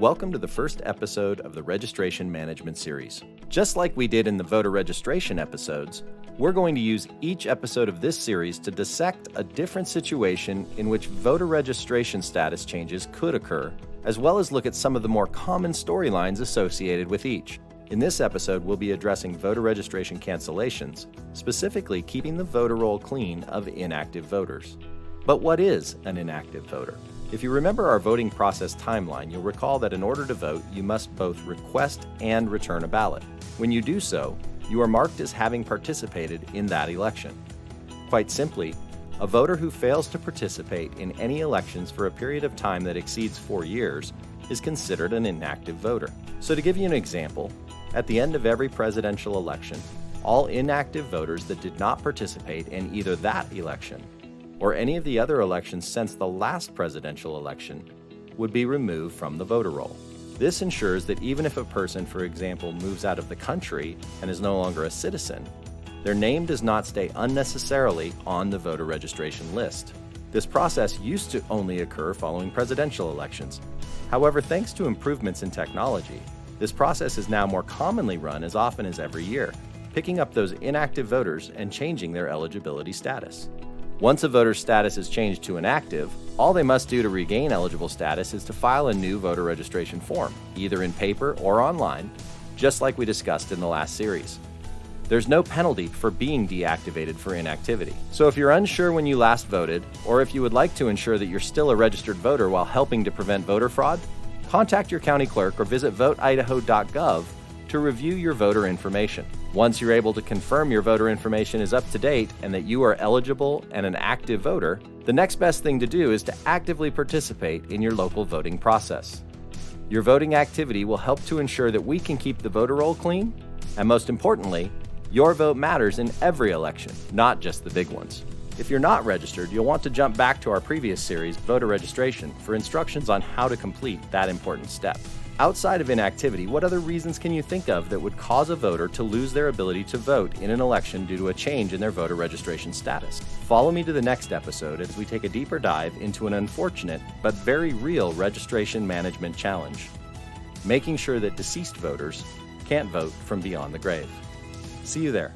Welcome to the first episode of the Registration Management Series. Just like we did in the voter registration episodes, we're going to use each episode of this series to dissect a different situation in which voter registration status changes could occur, as well as look at some of the more common storylines associated with each. In this episode, we'll be addressing voter registration cancellations, specifically keeping the voter roll clean of inactive voters. But what is an inactive voter? If you remember our voting process timeline, you'll recall that in order to vote, you must both request and return a ballot. When you do so, you are marked as having participated in that election. Quite simply, a voter who fails to participate in any elections for a period of time that exceeds 4 years is considered an inactive voter. So to give you an example, at the end of every presidential election, all inactive voters that did not participate in either that election or any of the other elections since the last presidential election would be removed from the voter roll. This ensures that even if a person, for example, moves out of the country and is no longer a citizen, their name does not stay unnecessarily on the voter registration list. This process used to only occur following presidential elections. However, thanks to improvements in technology, this process is now more commonly run as often as every year, picking up those inactive voters and changing their eligibility status. Once a voter's status is changed to inactive, all they must do to regain eligible status is to file a new voter registration form, either in paper or online, just like we discussed in the last series. There's no penalty for being deactivated for inactivity. So if you're unsure when you last voted, or if you would like to ensure that you're still a registered voter while helping to prevent voter fraud, contact your county clerk or visit voteidaho.gov to review your voter information. Once you're able to confirm your voter information is up to date and that you are eligible and an active voter, the next best thing to do is to actively participate in your local voting process. Your voting activity will help to ensure that we can keep the voter roll clean, and most importantly, your vote matters in every election, not just the big ones. If you're not registered, you'll want to jump back to our previous series, Voter Registration, for instructions on how to complete that important step. Outside of inactivity, what other reasons can you think of that would cause a voter to lose their ability to vote in an election due to a change in their voter registration status? Follow me to the next episode as we take a deeper dive into an unfortunate but very real registration management challenge, making sure that deceased voters can't vote from beyond the grave. See you there.